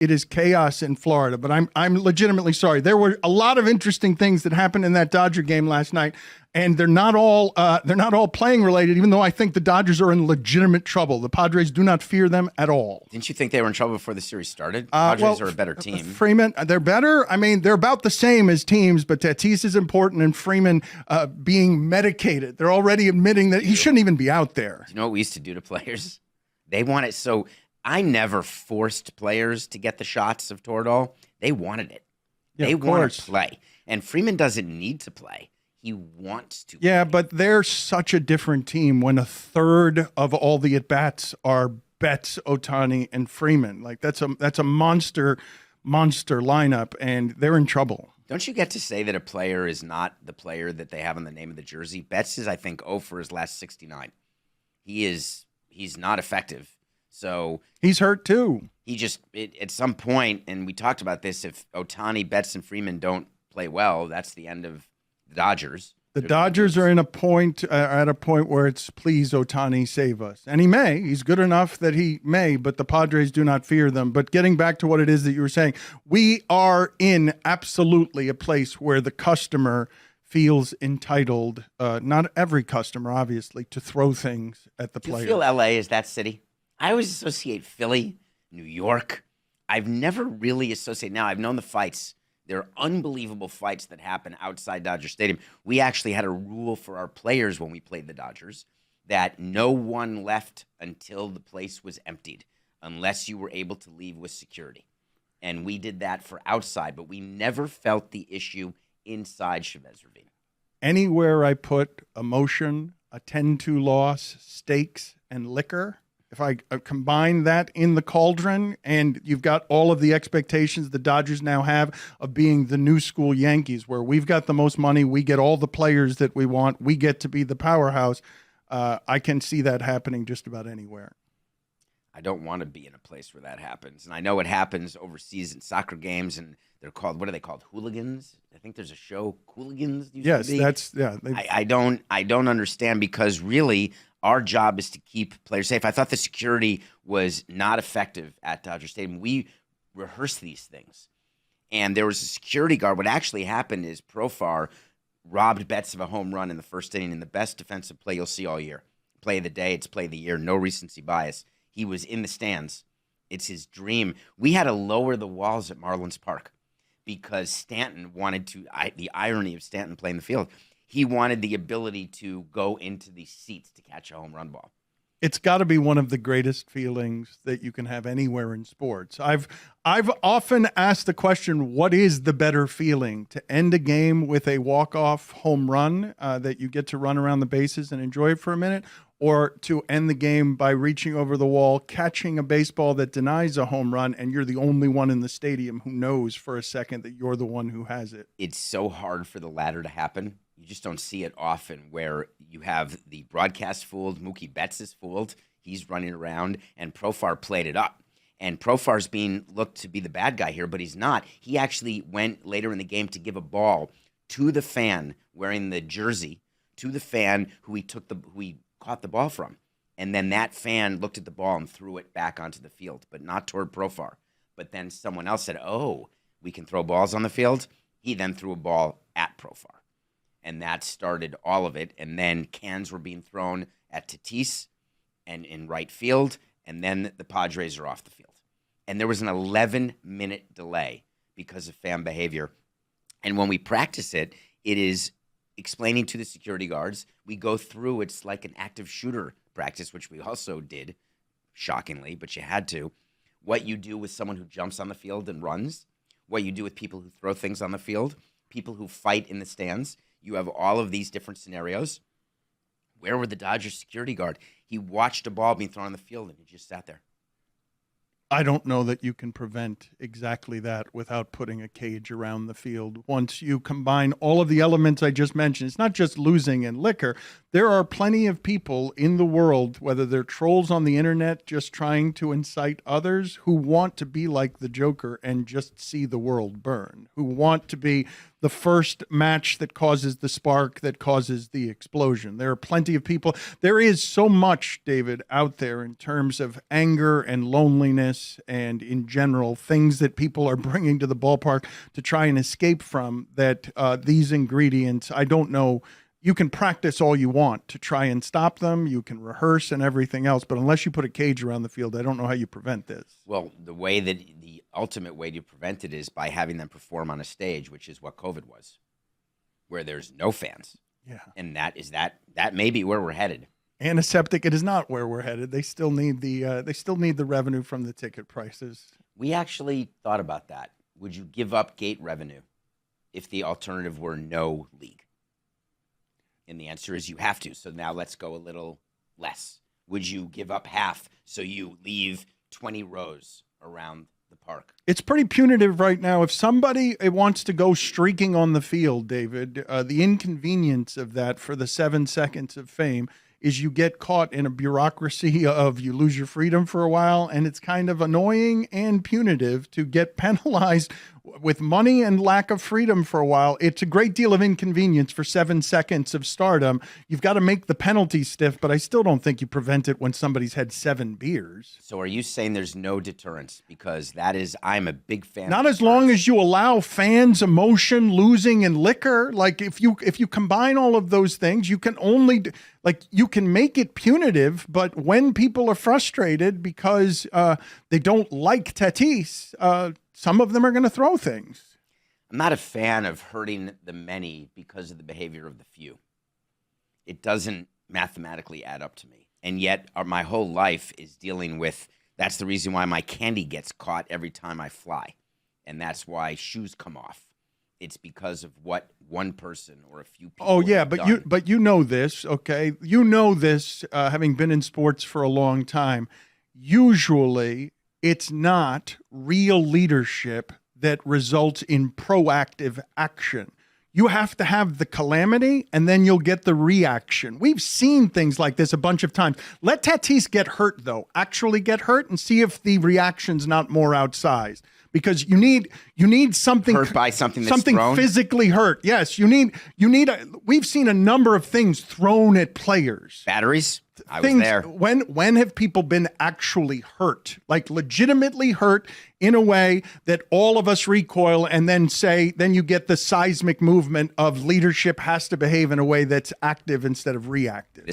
it is chaos in Florida. But I'm legitimately sorry. There were a lot of interesting things that happened in that Dodger game last night, and they're not all playing related. Even though I think the Dodgers are in legitimate trouble, the Padres do not fear them at all. Didn't you think they were in trouble before the series started? Padres are a better team. Freeman, they're better. I mean, they're about the same as teams, but Tatis is important, and Freeman being medicated. They're already admitting that he shouldn't even be out there. You know what we used to do to players? They want it. So I never forced players to get the shots of Toradol. They wanted it. Yeah, they want to play. And Freeman doesn't need to play. He wants to. Yeah, play. but they're such a different team when a third of all the at-bats are Betts, Ohtani, and Freeman. Like that's a monster lineup, and they're in trouble. Don't you get to say that a player is not the player that they have on the name of the jersey? Betts is, I think, 0 for his last 69. He's not effective. So he's hurt too. He just at some point, and we talked about this, if Ohtani, Betts, and Freeman don't play well, that's the end of the Dodgers. The Dodgers are at a point where it's please Ohtani save us, and he may. He's good enough that he may, but the Padres do not fear them. But getting back to what it is that you were saying, we are in absolutely a place where the customer feels entitled. Not every customer, obviously, to throw things at the player. Do you feel LA is that city? I always associate Philly, New York. I've never really associated. Now I've known the fights. There are unbelievable fights that happen outside Dodger Stadium. We actually had a rule for our players when we played the Dodgers that no one left until the place was emptied, unless you were able to leave with security. And we did that for outside, but we never felt the issue inside Chavez Ravine. Anywhere I put emotion, a 10-2 loss, stakes, and liquor, if I combine that in the cauldron, and you've got all of the expectations the Dodgers now have of being the new school Yankees, where we've got the most money, we get all the players that we want, we get to be the powerhouse, I can see that happening just about anywhere. I don't want to be in a place where that happens. And I know it happens overseas in soccer games, and they're called, what are they called, hooligans? I think there's a show, Hooligans. Yes, that's, yeah. I don't understand, because really our job is to keep players safe. I thought the security was not effective at Dodger Stadium. We rehearse these things. And there was a security guard. What actually happened is Profar robbed Betts of a home run in the first inning in the best defensive play you'll see all year. Play of the day, it's play of the year, no recency bias. He was in the stands. It's his dream. We had to lower the walls at Marlins Park because Stanton wanted to, the irony of Stanton playing the field, he wanted the ability to go into the seats to catch a home run ball. It's got to be one of the greatest feelings that you can have anywhere in sports. I've often asked the question, what is the better feeling? To end a game with a walk-off home run that you get to run around the bases and enjoy it for a minute, or to end the game by reaching over the wall, catching a baseball that denies a home run, and you're the only one in the stadium who knows for a second that you're the one who has it. It's so hard for the latter to happen. You just don't see it often, where you have the broadcast fooled, Mookie Betts is fooled, he's running around, and Profar played it up. And Profar's being looked to be the bad guy here, but he's not. He actually went later in the game to give a ball to the fan wearing the jersey, to the fan who he caught the ball from. And then that fan looked at the ball and threw it back onto the field, but not toward Profar. But then someone else said, oh, we can throw balls on the field. He then threw a ball at Profar. And that started all of it. And then cans were being thrown at Tatis and in right field. And then the Padres are off the field. And there was an 11-minute delay because of fan behavior. And when we practice it, it is explaining to the security guards. We go through, it's like an active shooter practice, which we also did, shockingly, but you had to. What you do with someone who jumps on the field and runs, what you do with people who throw things on the field, people who fight in the stands. You have all of these different scenarios. Where were the Dodgers security guard? He watched a ball being thrown on the field, and he just sat there. I don't know that you can prevent exactly that without putting a cage around the field. Once you combine all of the elements I just mentioned, it's not just losing and liquor. There are plenty of people in the world, whether they're trolls on the internet just trying to incite others, who want to be like the Joker and just see the world burn, who want to be the first match that causes the spark, that causes the explosion. There are plenty of people. There is so much, David, out there in terms of anger and loneliness and in general, things that people are bringing to the ballpark to try and escape from, that these ingredients, I don't know. You can practice all you want to try and stop them. You can rehearse and everything else, but unless you put a cage around the field, I don't know how you prevent this. Well, the ultimate way to prevent it is by having them perform on a stage, which is what COVID was, where there's no fans. Yeah. And that may be where we're headed. Antiseptic, it is not where we're headed. They still need the revenue from the ticket prices. We actually thought about that. Would you give up gate revenue if the alternative were no league? And the answer is you have to. So now let's go a little less. Would you give up half so you leave 20 rows around the park? It's pretty punitive right now. If somebody wants to go streaking on the field, David, the inconvenience of that for the 7 seconds of fame is you get caught in a bureaucracy of you lose your freedom for a while, and it's kind of annoying and punitive to get penalized with money and lack of freedom for a while. It's a great deal of inconvenience for 7 seconds of stardom. You've got to make the penalty stiff, but I still don't think you prevent it when somebody's had 7 beers. So are you saying there's no deterrence? Because I'm a big fan. Not as long as you allow fans, emotion, losing, and liquor. Like if you combine all of those things, you can only you can make it punitive. But when people are frustrated because they don't like Tatis, some of them are going to throw things. I'm not a fan of hurting the many because of the behavior of the few. It doesn't mathematically add up to me. And yet my whole life is dealing with, that's the reason why my candy gets caught every time I fly. And that's why shoes come off. It's because of what one person or a few people have done. But you know this, okay? You know this, having been in sports for a long time. Usually it's not real leadership that results in proactive action. You have to have the calamity, and then you'll get the reaction. We've seen things like this a bunch of times. Let Tatis get hurt, though. Actually get hurt and see if the reaction's not more outsized. Because you need something hurt by something that's thrown? Physically hurt. Yes, we've seen a number of things thrown at players. Batteries? I was there. When have people been actually hurt? Like legitimately hurt in a way that all of us recoil and then you get the seismic movement of leadership has to behave in a way that's active instead of reactive.